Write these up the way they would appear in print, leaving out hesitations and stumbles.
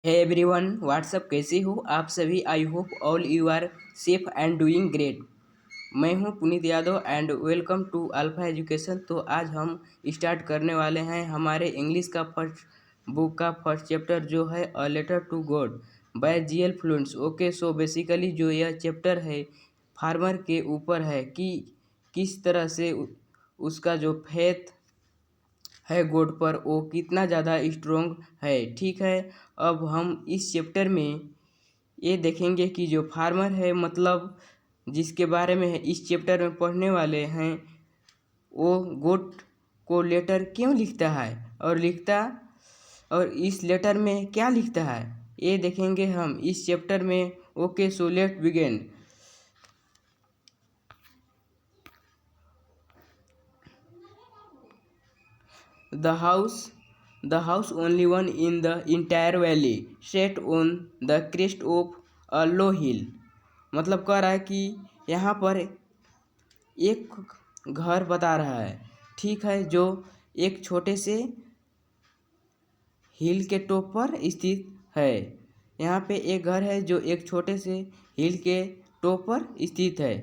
Hey everyone, WhatsApp, कैसे हो आप सभी। I hope all you are safe and doing great. मैं हूं Puneet Yadav and welcome to Alpha Education. तो आज हम स्टार्ट करने वाले हैं हमारे इंग्लिश का फर्स्ट बुक का फर्स्ट चैप्टर, जो है a letter to God by G L. Fuentes. Okay, so basically जो यह चैप्टर है फार्मर के ऊपर है कि किस तरह से उसका जो फेथ है गॉड पर वो कितना ज़्यादा स्ट्रोंग है। ठीक है, अब हम इस चैप्टर में ये देखेंगे कि जो फार्मर है, मतलब जिसके बारे में है इस चैप्टर में पढ़ने वाले हैं, वो गॉड को लेटर क्यों लिखता है और इस लेटर में क्या लिखता है, ये देखेंगे हम इस चैप्टर में। Okay, so let begin. The house, the house only one in the entire valley, set on the crest of a low hill। मतलब कह रहा है कि यहाँ पर एक घर बता रहा है, ठीक है, जो एक छोटे से हिल के टॉप पर स्थित है। यहाँ पे एक घर है जो एक छोटे से हिल के टॉप पर स्थित है।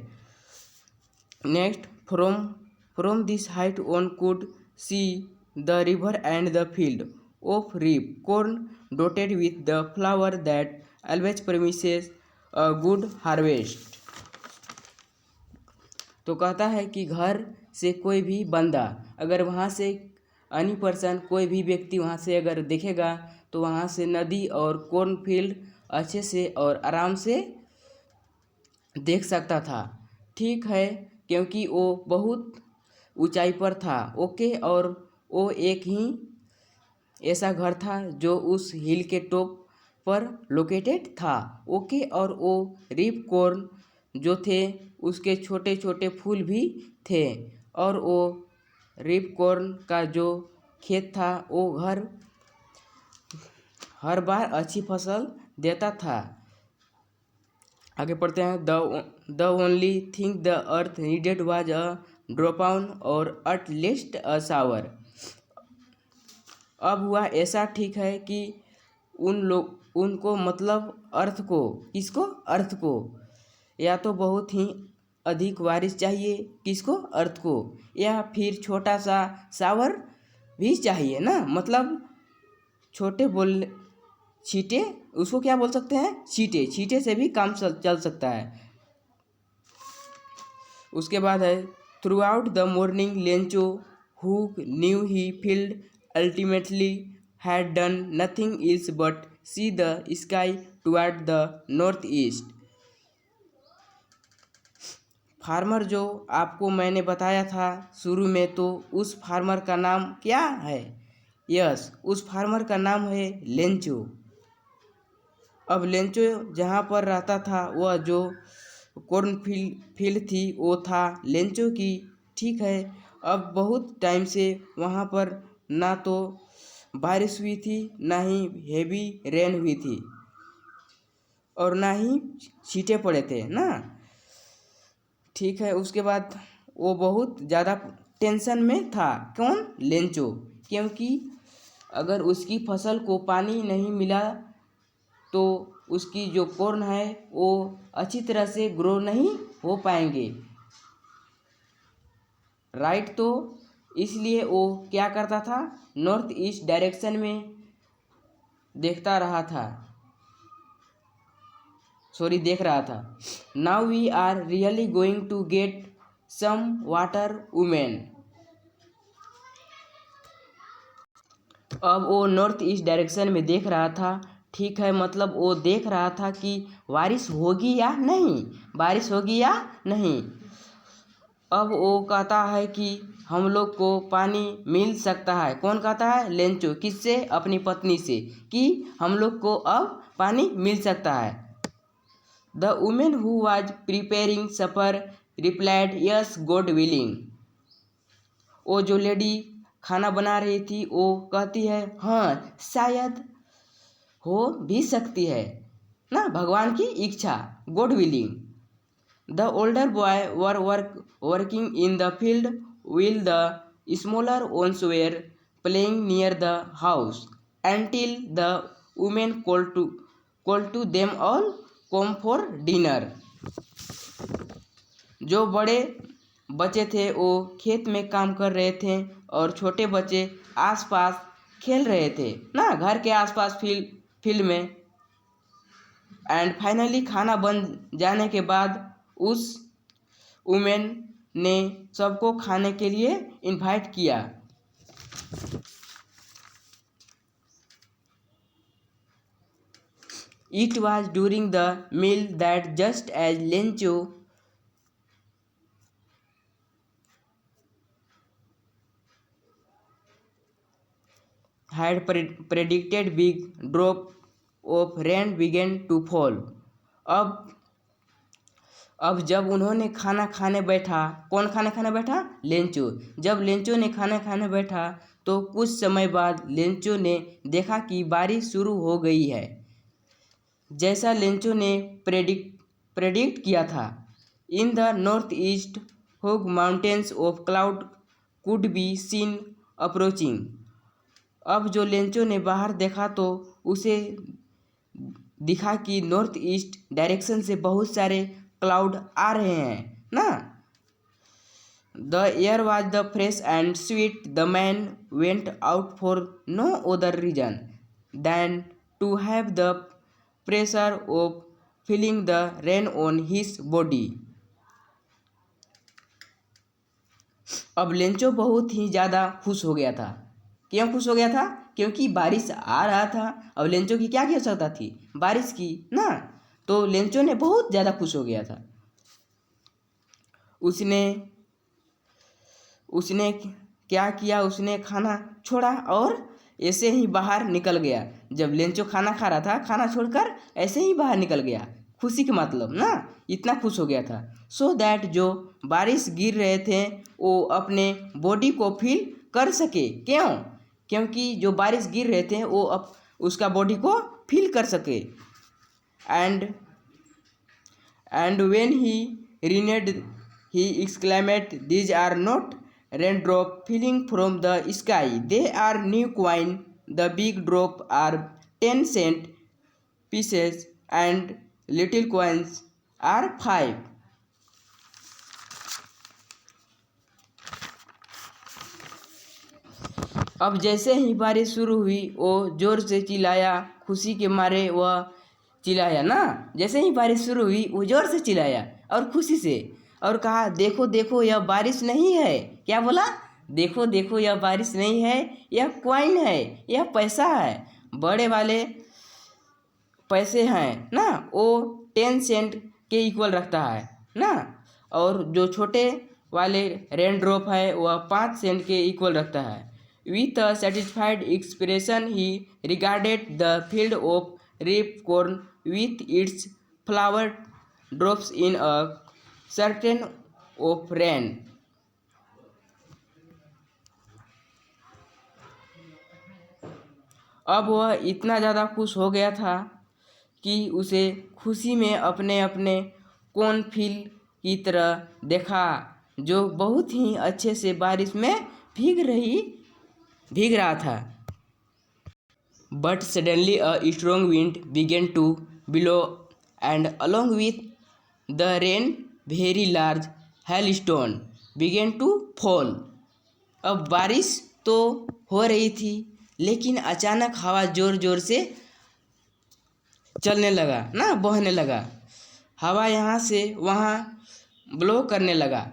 Next, from this height one could see the river and the field of reap corn dotted with the flower that always promises a good harvest। तो कहता है कि घर से कोई भी बंदा, अगर वहाँ से एनी पर्सन, कोई भी व्यक्ति वहाँ से अगर देखेगा तो वहाँ से नदी और कॉर्न फील्ड अच्छे से और आराम से देख सकता था। ठीक है, क्योंकि वो बहुत ऊंचाई पर था। ओके, और वो एक ही ऐसा घर था जो उस हिल के टॉप पर लोकेटेड था। ओके, और वो रिप कॉर्न जो थे उसके छोटे छोटे फूल भी थे, और वो रिप कॉर्न का जो खेत था वो घर हर बार अच्छी फसल देता था। आगे पढ़ते हैं। The only thing the earth needed was a drop on और एट लीस्ट अ शावर। अब हुआ ऐसा, ठीक है, कि उनको मतलब अर्थ को, किसको, अर्थ को, या तो बहुत ही अधिक बारिश चाहिए, किसको, अर्थ को, या फिर छोटा सा शावर भी चाहिए ना। मतलब छोटे बोल छींटे, उसको क्या बोल सकते हैं, छींटे, छींटे से भी काम चल सकता है। उसके बाद है, through out the morning Lencho who knew he field ultimately had done nothing ills but see the sky toward the north east. Farmer जो आपको मैंने बताया था शुरू में, तो उस फार्मर का नाम क्या है, यस, उस फार्मर का नाम है लेंचो। अब लेंचो जहाँ पर रहता था, वह जो कॉर्न फील्ड थी वो था लेंचो की। ठीक है, अब बहुत टाइम से वहाँ पर ना तो बारिश हुई थी, ना ही हेवी रेन हुई थी, और ना ही छींटे पड़े थे ना। ठीक है, उसके बाद वो बहुत ज़्यादा टेंशन में था। कौन, लेंचो, क्योंकि अगर उसकी फसल को पानी नहीं मिला तो उसकी जो कॉर्न है वो अच्छी तरह से ग्रो नहीं हो पाएंगे, राइट। तो इसलिए वो क्या करता था, नॉर्थ ईस्ट डायरेक्शन में देख रहा था। Now we are really going to get some water women. अब वो नॉर्थ ईस्ट डायरेक्शन में देख रहा था। ठीक है, मतलब वो देख रहा था कि बारिश होगी या नहीं, बारिश होगी या नहीं। अब वो कहता है कि हम लोग को पानी मिल सकता है। कौन कहता है, लेंचो, किससे, अपनी पत्नी से, कि हम लोग को अब पानी मिल सकता है। The women who was preparing supper replied yes God willing. वो जो लेडी खाना बना रही थी वो कहती है, हाँ, शायद हो भी सकती है ना, भगवान की इच्छा, God willing. The older boy were working in the field while the smaller ones were playing near the house until the women call to them all come for dinner. जो बड़े बच्चे थे वो खेत में काम कर रहे थे और छोटे बच्चे आसपास खेल रहे थे ना, घर के आसपास फील्ड में। एंड फाइनली खाना बन जाने के बाद उस वुमेन ने सबको खाने के लिए इनवाइट किया। It was during the meal that just as Lencho had predicted, big drop of rain began to fall। अब जब उन्होंने खाना खाने बैठा, कौन खाना खाने बैठा? लेंचो। जब लेंचो ने खाना खाने बैठा तो कुछ समय बाद लेंचो ने देखा कि बारिश शुरू हो गई है, जैसा लेंचो ने प्रेडिक्ट किया था। इन द नॉर्थ ईस्ट होग mountains of cloud could be seen approaching. अब जो लेंचो ने बाहर देखा तो उसे दिखा कि नॉर्थ ईस्ट डायरेक्शन से बहुत सारे क्लाउड आ रहे हैं ना। The air was the fresh and sweet. The man went out for no other reason than to have the pressure of feeling the rain on his body. अब Lencho बहुत ही ज़्यादा खुश हो गया था। क्यों खुश हो गया था? क्योंकि बारिश आ रहा था। अब लेंचो की क्या आवश्यकता थी? बारिश की ना। तो लेंचो ने बहुत ज़्यादा खुश हो गया था। उसने क्या किया? उसने खाना छोड़ा और ऐसे ही बाहर निकल गया। जब लेंचो खाना खा रहा था, खाना छोड़कर ऐसे ही बाहर निकल गया, खुशी के मतलब ना, इतना खुश हो गया था। सो दैट जो बारिश गिर रहे थे वो अपने बॉडी को फील कर सके। क्यों? क्योंकि जो बारिश गिर रहे थे वो उसका बॉडी को फील कर सके। And when he rained he exclaimed, these are not raindrop falling from the sky, they are new coin. The big drop are 10 cent pieces and little coins are 5। अब जैसे ही बारिश शुरू हुई वो जोर से चिल्लाया, खुशी के मारे वह चिल्लाया ना। जैसे ही बारिश शुरू हुई वो जोर से चिल्लाया और खुशी से, और कहा देखो देखो यह बारिश नहीं है। क्या बोला? देखो देखो यह बारिश नहीं है, यह कॉइन है, यह पैसा है, बड़े वाले पैसे हैं ना, वो 10 सेंट के इक्वल रखता है ना। और जो छोटे वाले रेन ड्रॉप है वह 5 सेंट के इक्वल रखता है। With a satisfied expression he regarded the field of ripe corn with its flower drops in a certain of rain। अब वह इतना ज़्यादा खुश हो गया था कि उसे खुशी में अपने अपने कॉर्नफील्ड की तरह देखा, जो बहुत ही अच्छे से बारिश में भीग रहा था। But suddenly a strong wind began to blow and along with the rain very large hailstone began to fall. अब बारिश तो हो रही थी लेकिन अचानक हवा ज़ोर ज़ोर से चलने लगा ना, बहने लगा। हवा यहाँ से वहाँ ब्लो करने लगा।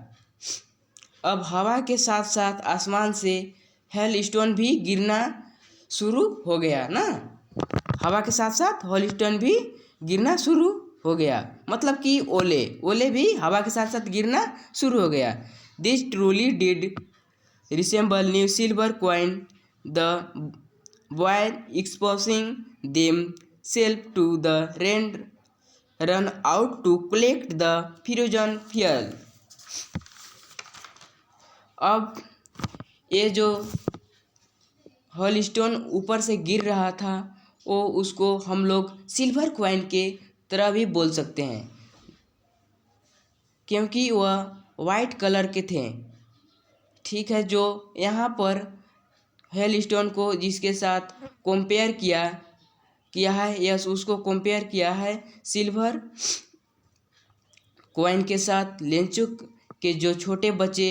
अब हवा के साथ साथ आसमान से हेल स्टोन भी गिरना शुरू हो गया ना। हवा के साथ साथ हेल स्टोन भी गिरना शुरू हो गया, मतलब कि ओले भी हवा के साथ साथ गिरना शुरू हो गया। This truly did resemble new silver coin, the boy exposing them self to the rain run out to collect the frozen fuel. अब ये जो हॉलस्टोन ऊपर से गिर रहा था वो उसको हम लोग सिल्वर कॉइन के तरह भी बोल सकते हैं, क्योंकि वह वाइट कलर के थे। ठीक है, जो यहाँ पर हेलस्टोन को जिसके साथ कंपेयर किया है, यस उसको कंपेयर किया है सिल्वर कॉइन के साथ। लेंचो के जो छोटे बच्चे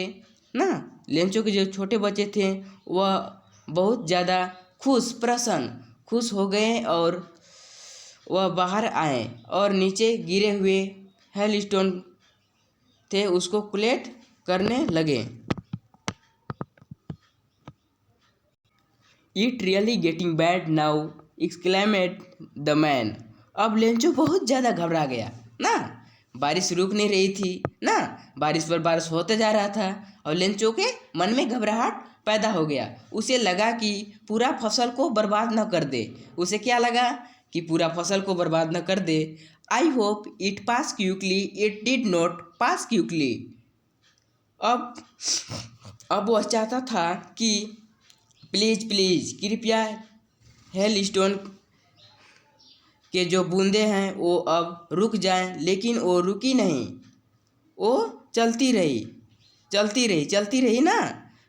ना, लेंचो के जो छोटे बच्चे थे वह बहुत ज़्यादा खुश हो गए और वह बाहर आए और नीचे गिरे हुए हेल स्टोन थे उसको कलेक्ट करने लगे। It really getting bad now exclaimed the man. अब लेंचो बहुत ज़्यादा घबरा गया ना, बारिश रुक नहीं रही थी ना, बारिश पर बारिश होते जा रहा था और लेंचो के मन में घबराहट पैदा हो गया। उसे लगा कि पूरा फसल को बर्बाद न कर दे। उसे क्या लगा कि पूरा फसल को बर्बाद न कर दे। I hope it pass quickly, it did not pass quickly. अब वह चाहता था कि प्लीज़ प्लीज़ कृपया हेल स्टोन के जो बूंदे हैं वो अब रुक जाएं, लेकिन वो रुकी नहीं, वो चलती रही ना,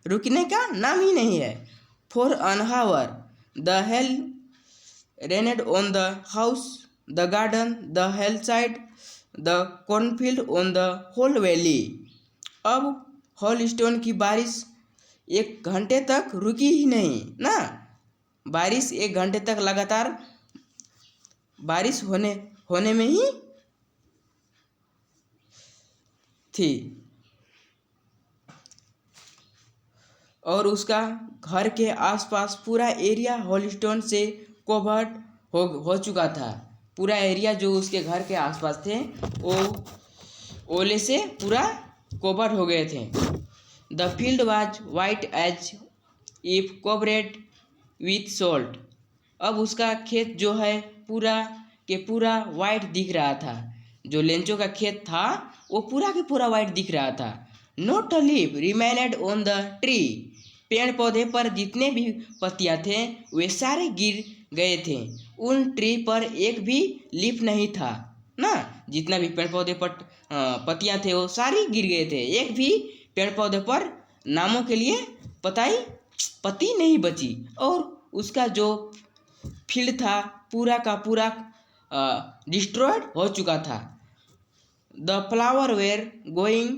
रुकने का नाम ही नहीं है। For an hour the hail rained on the house, the garden, the hillside, the cornfield, on the whole valley. अब हॉल स्टोन की बारिश 1 घंटे तक रुकी ही नहीं ना, बारिश 1 घंटे तक लगातार बारिश होने में ही थी और उसका घर के आसपास पूरा एरिया हॉलस्टोन से कवर्ड हो चुका था। पूरा एरिया जो उसके घर के आसपास थे वो ओले से पूरा कवर्ड हो गए थे। The field was white as if covered with salt. अब उसका खेत जो है पूरा के पूरा वाइट दिख रहा था। जो लेंचो का खेत था वो पूरा के पूरा वाइट दिख रहा था। Not a leaf remained on the tree. पेड़ पौधे पर जितने भी पत्तियां थे वे सारे गिर गए थे। उन ट्री पर एक भी लीफ नहीं था ना, जितना भी पेड़ पौधे पर पत्तियां थे वो सारी गिर गए थे। एक भी पेड़ पौधे पर नामों के लिए पत्ती नहीं बची और उसका जो फील्ड था पूरा का पूरा डिस्ट्रॉयड हो चुका था। The flower were going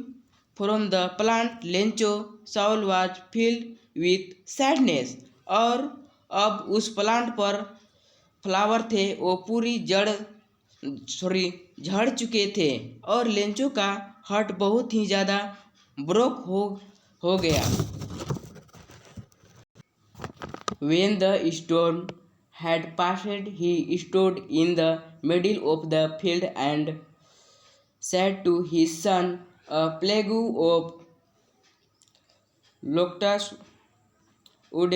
from the plant. Lencho soul was filled with sadness. और अब उस प्लांट पर फ्लावर थे वो पूरी झड़ चुके थे और लेंचो का हार्ट बहुत ही ज़्यादा ब्रोक हो गया। When the storm had passed, he stood in the middle of the field and said to his son, a plague of locusts would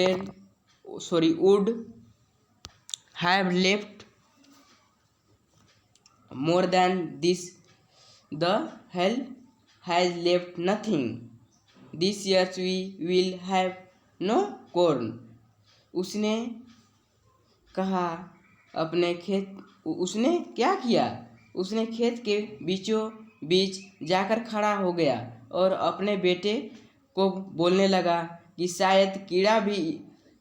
have left more than this. The hell has left nothing. This year we will have no corn. उसने कहा उसने क्या किया, उसने खेत के बीचों बीच जाकर खड़ा हो गया और अपने बेटे को बोलने लगा कि शायद कीड़ा भी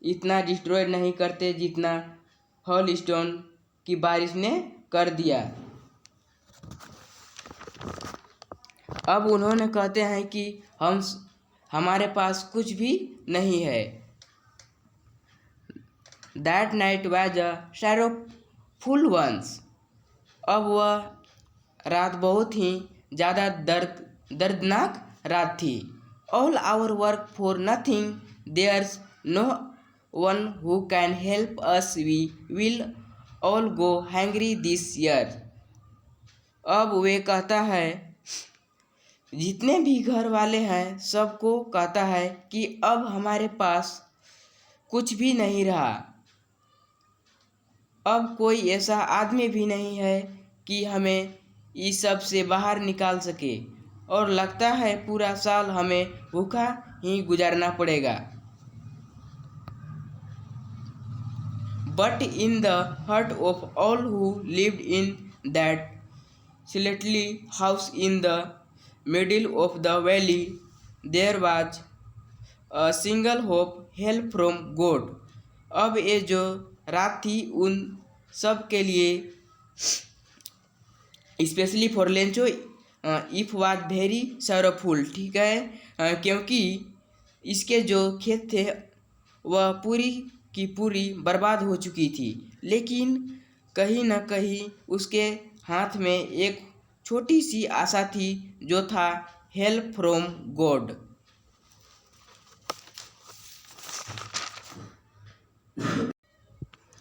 इतना डिस्ट्रॉय नहीं करते जितना हॉल स्टोन की बारिश ने कर दिया। अब उन्होंने कहते हैं कि हमारे पास कुछ भी नहीं है। That night was a sorrowful one. अब वह रात बहुत ही ज़्यादा दर्दनाक रात थी। All our work for nothing. There's no one who can help us. We will all go hungry this year. अब वे कहता है, जितने भी घर वाले हैं सबको कहता है कि अब हमारे पास कुछ भी नहीं रहा। अब कोई ऐसा आदमी भी नहीं है कि हमें इस सब से बाहर निकाल सके और लगता है पूरा साल हमें भूखा ही गुजारना पड़ेगा। But in the heart of all who lived in that stately house in the middle of the valley, there was a single hope, help from God. अब ये जो रात थी उन सब के लिए specially for Lencho if was very sorrowful, ठीक है। क्योंकि इसके जो खेत थे वह पूरी की पूरी बर्बाद हो चुकी थी, लेकिन कहीं न कहीं उसके हाथ में एक छोटी सी आशा थी, जो था help from God.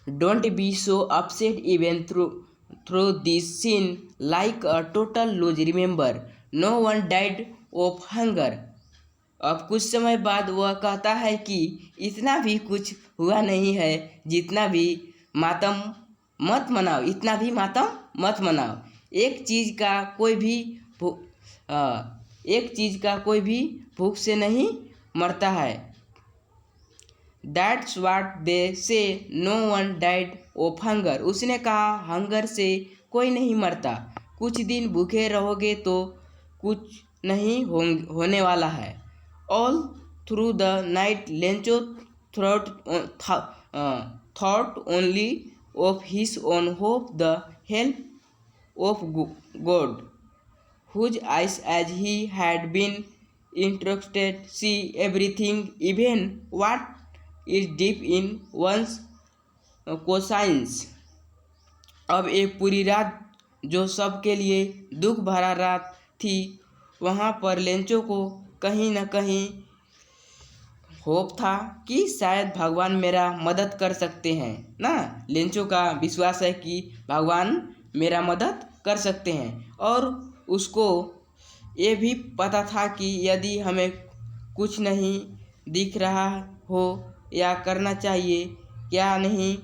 Don't be so upset even through this scene like a total lose. Remember, no one died of hunger. अब कुछ समय बाद वह कहता है कि इतना भी कुछ हुआ नहीं है, जितना भी मातम मत मनाओ, इतना भी मातम मत मनाओ। एक चीज़ का कोई भी भूख से नहीं मरता है। That's what they say, no one died of hunger. उसने कहा हंगर से कोई नहीं मरता। कुछ दिन भूखे रहोगे तो कुछ नहीं होने वाला है। All through the night, Lencho thought only of his own hope, the help of God, whose eyes, as he had been interested, see everything, even what is deep in one's conscience. अब एक पूरी रात जो सबके लिए दुख भरा रात थी, वहाँ पर लेंचो को कहीं न कहीं होप था कि शायद भगवान मेरा मदद कर सकते हैं ना। लेंचो का विश्वास है कि भगवान मेरा मदद कर सकते हैं, और उसको ये भी पता था कि यदि हमें कुछ नहीं दिख रहा हो या करना चाहिए क्या नहीं,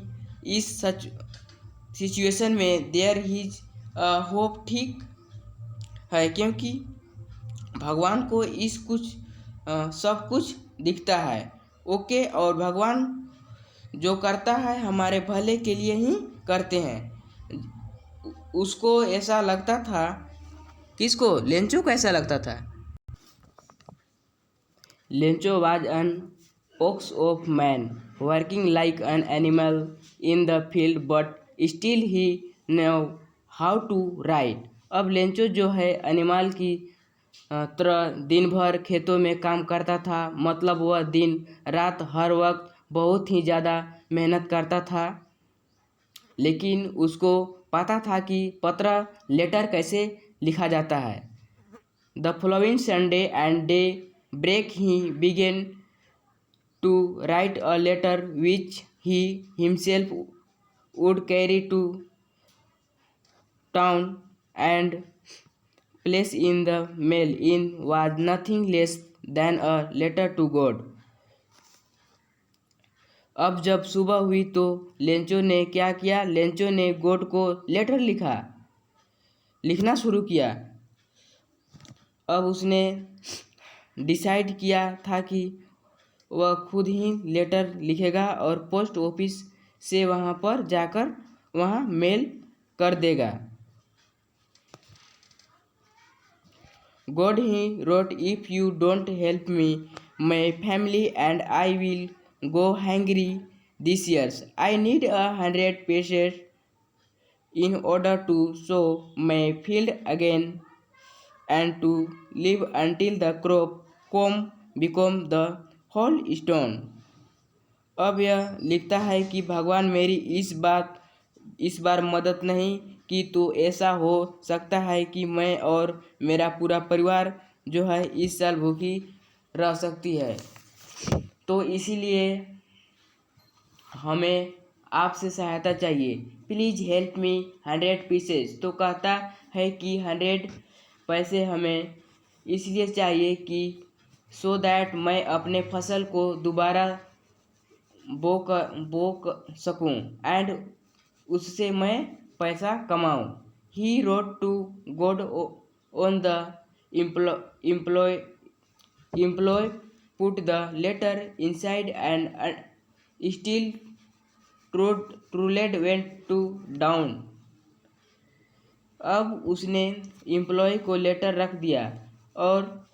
इस सिचुएशन में देयर इज होप, ठीक है, क्योंकि भगवान को सब कुछ दिखता है। ओके, और भगवान जो करता है हमारे भले के लिए ही करते हैं। उसको ऐसा लगता था, किसको? लेंचो को ऐसा लगता था। Lencho was an ox of man, working like an animal in the field, but still he knew how to write. अब लेंचो जो है एनिमल की तरह दिन भर खेतों में काम करता था, मतलब वह दिन रात हर वक्त बहुत ही ज़्यादा मेहनत करता था, लेकिन उसको पता था कि पत्र लेटर कैसे लिखा जाता है। The following Sunday and daybreak he began to write a letter which he himself would carry to town and place in the mail. In was nothing less than a letter to God. अब जब सुबह हुई तो Lencho ने क्या किया? Lencho ने God को लेटर लिखना शुरू किया। अब उसने डिसाइड किया था कि वह खुद ही लेटर लिखेगा और पोस्ट ऑफिस से वहाँ पर जाकर वहाँ मेल कर देगा। God he wrote, if you don't help me, my family and I will go hungry this year. I need 100 pieces in order to sow my field again and to live until the crop become the whole stone. अब यह लिखता है कि भगवान मेरी इस बार मदद नहीं की तो ऐसा हो सकता है कि मैं और मेरा पूरा परिवार जो है इस साल भूखी रह सकती है। तो इसीलिए हमें आपसे सहायता चाहिए। Please help me 100 pieces. तो कहता है कि 100 पैसे हमें इसलिए चाहिए कि सो दैट मैं अपने फसल को दोबारा बो सकूं एंड उससे मैं पैसा कमाऊं। He wrote to God on the एम्प्लॉय put the letter inside and still troubled went to town. अब उसने एम्प्लॉय को लेटर रख दिया और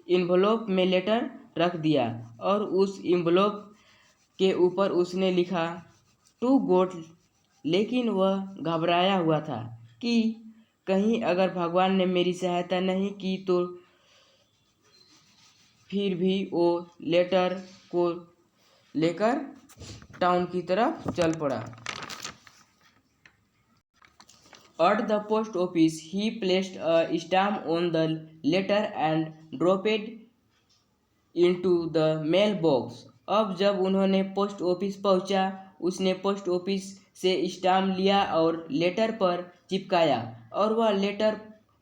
इन्वॉल्व में लेटर रख दिया और उस इन्वॉल्व के ऊपर उसने लिखा टू गोट, लेकिन वह घबराया हुआ था कि कहीं अगर भगवान ने मेरी सहायता नहीं की तो। फिर भी वो लेटर को लेकर टाउन की तरफ चल पड़ा। At the post office, he placed a stamp on the letter and dropped it into the mailbox. अब जब उन्होंने पोस्ट ऑफिस पहुंचा, उसने पोस्ट ऑफिस से स्टाम्प लिया और लेटर पर चिपकाया और वह लेटर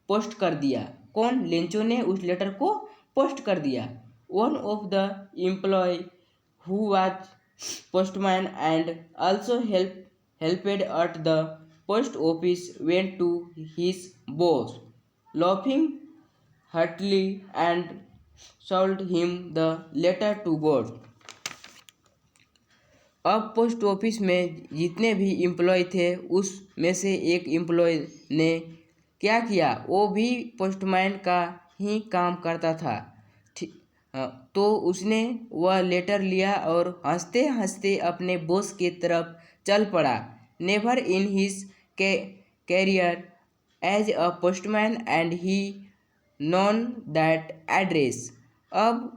पोस्ट कर दिया। कौन? लेंचो ने उस लेटर को पोस्ट कर दिया। One of the employ who was postman and also helped at the post office went to his boss, laughing heartily, and showed him the letter to God. अब post office में जितने भी employ थे उस में से एक एम्प्लॉय ने क्या किया, वो भी पोस्टमैन का ही काम करता था। तो उसने वह लेटर लिया और हंसते हंसते अपने बॉस की तरफ चल पड़ा। Never in his career as a postman and he known that address. अब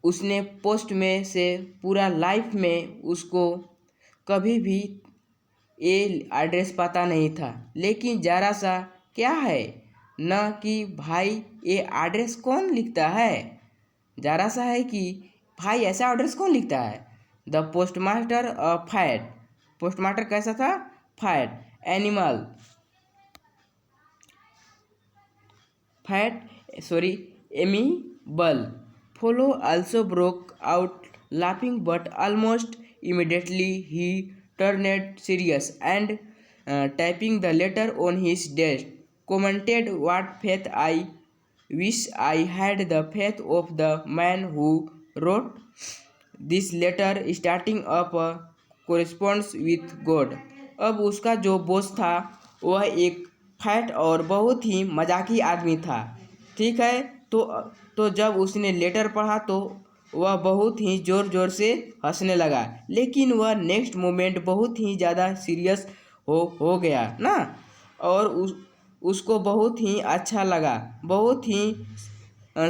उसने पोस्ट में से पूरा लाइफ में उसको कभी भी ये एड्रेस पता नहीं था, लेकिन जरा सा क्या है न कि भाई ये एड्रेस कौन लिखता है, जरा सा है कि भाई ऐसा एड्रेस कौन लिखता है। द पोस्टमास्टर फैट, पोस्टमास्टर कैसा था? Fat animal, amiable. Follow also broke out laughing, but almost immediately he turned serious and typing the letter on his desk, commented, "What faith! I wish I had the faith of the man who wrote this letter, starting up a correspondence with God." अब उसका जो boss था वह एक fat और बहुत ही मजाकी आदमी था, ठीक है। तो जब उसने लेटर पढ़ा तो वह बहुत ही ज़ोर ज़ोर से हंसने लगा, लेकिन वह नेक्स्ट मोमेंट बहुत ही ज़्यादा सीरियस हो गया ना। और उसको बहुत ही अच्छा लगा, बहुत ही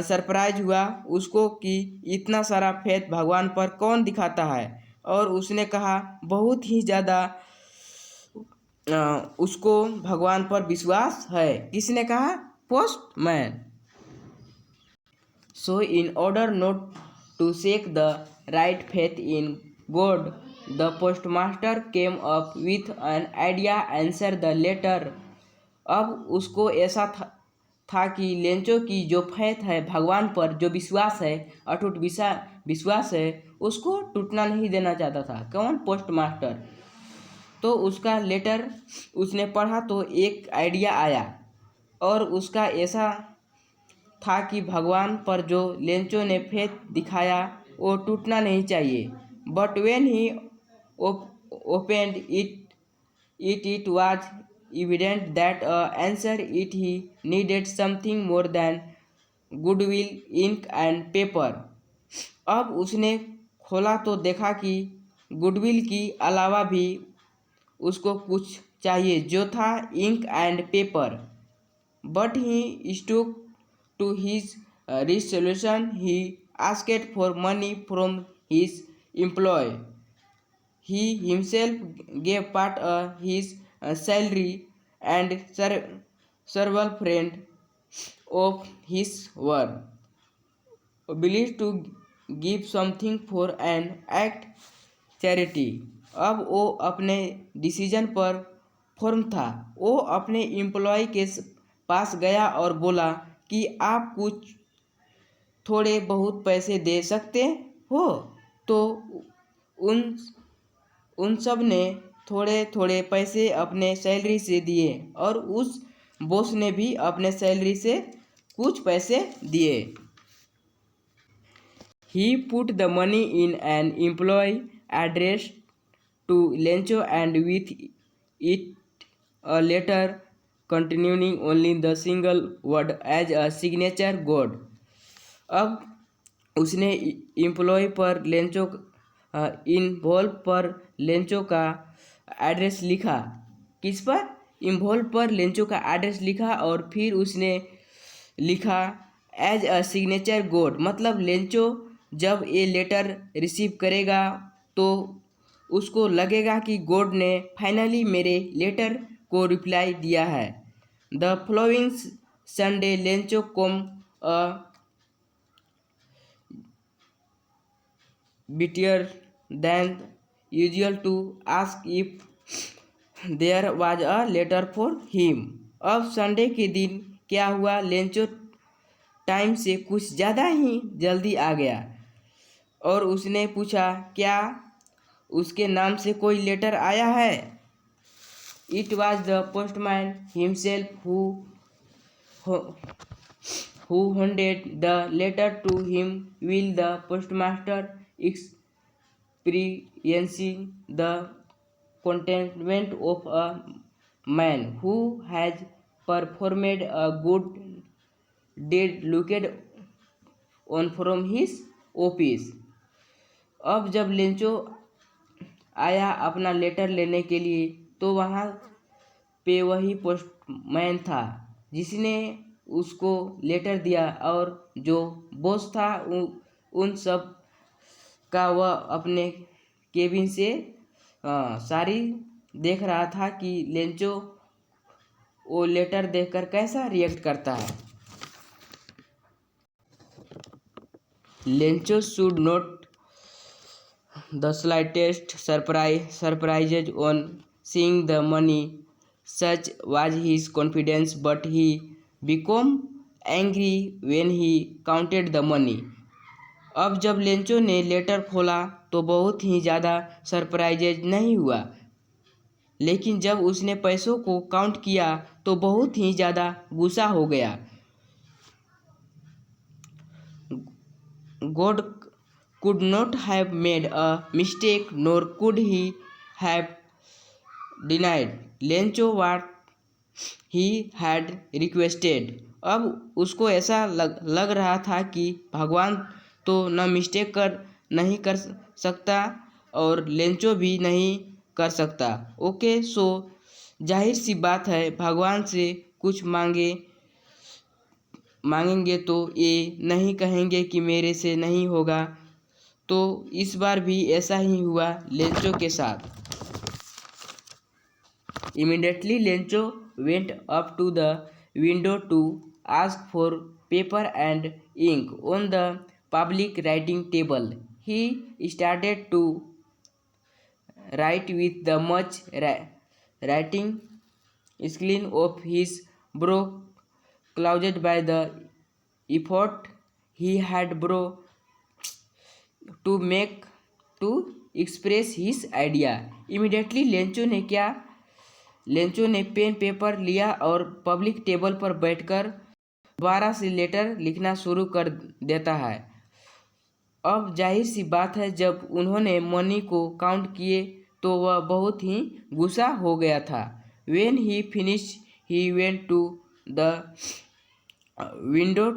सरप्राइज हुआ उसको कि इतना सारा फेथ भगवान पर कौन दिखाता है। और उसने कहा बहुत ही ज़्यादा उसको भगवान पर विश्वास है। किसने कहा? Postman. So in order not to shake the right faith in God, the postmaster came up with an idea, answer the letter. अब उसको ऐसा था कि लेंचो की जो फैथ है भगवान पर, जो विश्वास है, अटूट विश्वास है, उसको टूटना नहीं देना चाहता था। कौन? पोस्टमास्टर। तो उसका लेटर उसने पढ़ा तो एक आइडिया आया और उसका ऐसा था कि भगवान पर जो लेंचो ने फेथ दिखाया वो टूटना नहीं चाहिए। But when he opened it was evident that answer it he needed something more than goodwill, ink and paper. अब उसने खोला तो देखा कि गुडविल की अलावा भी उसको कुछ चाहिए, जो था ink and paper. But he stuck to his resolution. He asked for money from his employee. He himself gave part of his salary and several friend of his were obliged to give something for an act charity. अब वो अपने decision पर form था। वो अपने employ के पास गया और बोला कि आप कुछ थोड़े बहुत पैसे दे सकते हो। तो उन सब ने थोड़े थोड़े पैसे अपने सैलरी से दिए और उस बॉस ने भी अपने सैलरी से कुछ पैसे दिए। He put the money in an employee address to Lencho and with it a letter containing only the single word as a signature God. अब उसने एम्प्लॉय पर लेंचो इन्वॉल्व पर लेंचो का एड्रेस लिखा। किस पर? इन्वॉल्व पर लेंचो का एड्रेस लिखा और फिर उसने लिखा एज अ सिग्नेचर गोड। मतलब लेंचो जब ये लेटर रिसीव करेगा तो उसको लगेगा कि गॉड ने फाइनली मेरे लेटर को रिप्लाई दिया है। The following Sunday Lencho come a bit earlier than usual to ask if there was a letter for him. अब संडे के दिन क्या हुआ, लेंचो टाइम से कुछ ज़्यादा ही जल्दी आ गया और उसने पूछा क्या उसके नाम से कोई लेटर आया है। It was the postman himself who handed the letter to him while the postmaster experiencing the contentment of a man who has performed a good deed looked on from his office। अब जब Lencho आया अपना letter लेने के लिए तो वहाँ पे वही पोस्टमैन था जिसने उसको लेटर दिया और जो बॉस था उन सब का वह अपने केबिन से सारी देख रहा था कि लेंचो वो लेटर देखकर कैसा रिएक्ट करता है। Lencho should not the slightest surprises on seeing the money. Such was his confidence, but he became angry when he counted the money। अब जब लेंचो ने लेटर खोला तो बहुत ही ज़्यादा सरप्राइजेज नहीं हुआ, लेकिन जब उसने पैसों को काउंट किया तो बहुत ही ज़्यादा गुस्सा हो गया। God could not have made a mistake, nor could he have denied Lencho what he had requested। अब उसको ऐसा लग रहा था कि भगवान तो न मिस्टेक नहीं कर सकता और लेंचो भी नहीं कर सकता। ओके, सो जाहिर सी बात है भगवान से कुछ मांगेंगे तो ये नहीं कहेंगे कि मेरे से नहीं होगा। तो इस बार भी ऐसा ही हुआ लेंचो के साथ। Immediately Lencho went up to the window to ask for paper and ink on the public writing table. He started to write with the much writing screen of his brow clouded by the effort he had bro to express his idea। Immediately Lencho ने pen paper लिया और public table पर बैठकर दोबारा से letter लिखना शुरू कर देता है। अब जाहिर सी बात है जब उन्होंने मनी को काउंट किए तो वह बहुत ही गुस्सा हो गया था। When he finished he went to the window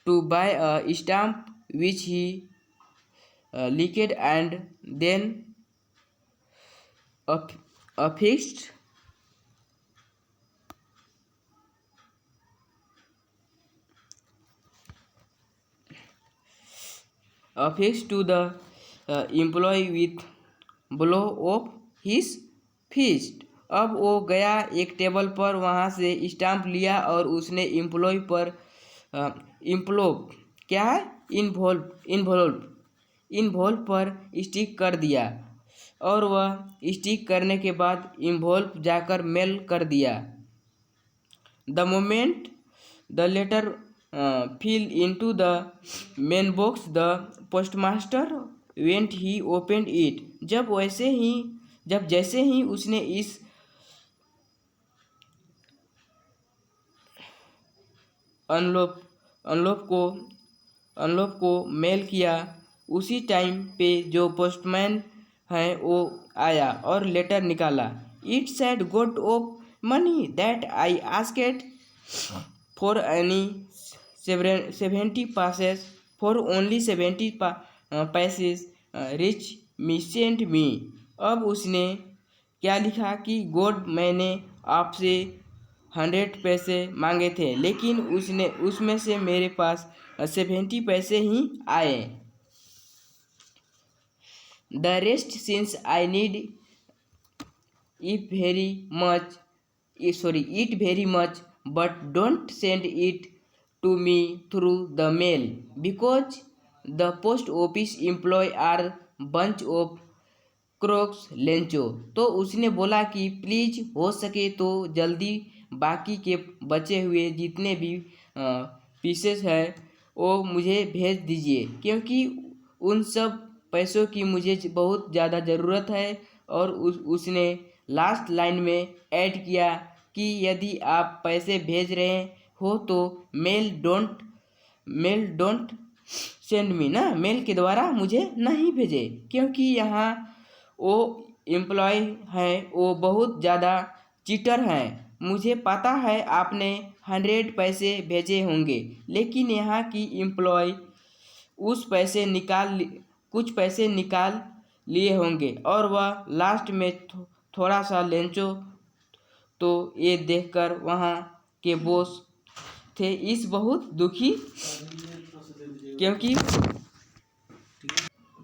to buy a stamp which he licked and then affixed to the employee with blow of his fist। अब वो गया एक टेबल पर, वहाँ से स्टाम्प लिया और उसने एम्प्लॉय पर क्या है इन्वॉल्व पर स्टिक कर दिया और वह स्टिक करने के बाद इन्वॉल्व जाकर मेल कर दिया। The moment the letter fell into the main box the postmaster went he opened it. जब जैसे ही उसने इस अनलोप को मेल किया, उसी टाइम पे जो पोस्टमैन है वो आया और लेटर निकाला। It said got off money that I asked for any 70 passes, for only 70 passes reach मिसेंट मी। अब उसने क्या लिखा कि गॉड मैंने आपसे 100 पैसे मांगे थे, लेकिन उसमें से मेरे पास 70 पैसे ही आए। The rest since I need it very much eat very much, but don't send it to me through the mail because the post office employee are bunch of crooks Lencho. तो उसने बोला कि प्लीज़ हो सके तो जल्दी बाकी के बचे हुए जितने भी पीसेस हैं वो मुझे भेज दीजिए, क्योंकि उन सब पैसों की मुझे बहुत ज़्यादा ज़रूरत है। और उसने लास्ट लाइन में ऐड किया कि यदि आप पैसे भेज रहे हो तो मेल डोंट सेंड मी ना, मेल के द्वारा मुझे नहीं भेजे, क्योंकि यहाँ वो एम्प्लॉय हैं वो बहुत ज़्यादा चीटर हैं। मुझे पता है आपने 100 पैसे भेजे होंगे, लेकिन यहाँ की एम्प्लॉय कुछ पैसे निकाल लिए होंगे और वह लास्ट में थोड़ा सा लेंचो। तो ये देखकर वहाँ के बॉस थे इस बहुत दुखी, क्योंकि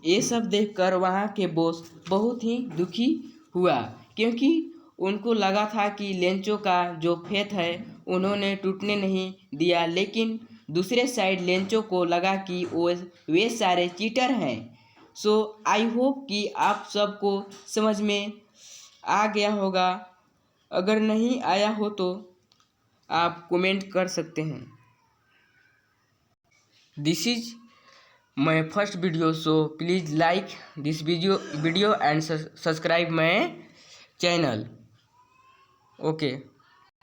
ये सब देखकर वहाँ के बॉस बहुत ही दुखी हुआ, क्योंकि उनको लगा था कि लेंचो का जो फेथ है उन्होंने टूटने नहीं दिया, लेकिन दूसरे साइड लेंचो को लगा कि वे सारे चीटर हैं। सो आई होप कि आप सबको समझ में आ गया होगा। अगर नहीं आया हो तो आप कमेंट कर सकते हैं। This is my first video, so please like this video and subscribe my channel. Okay.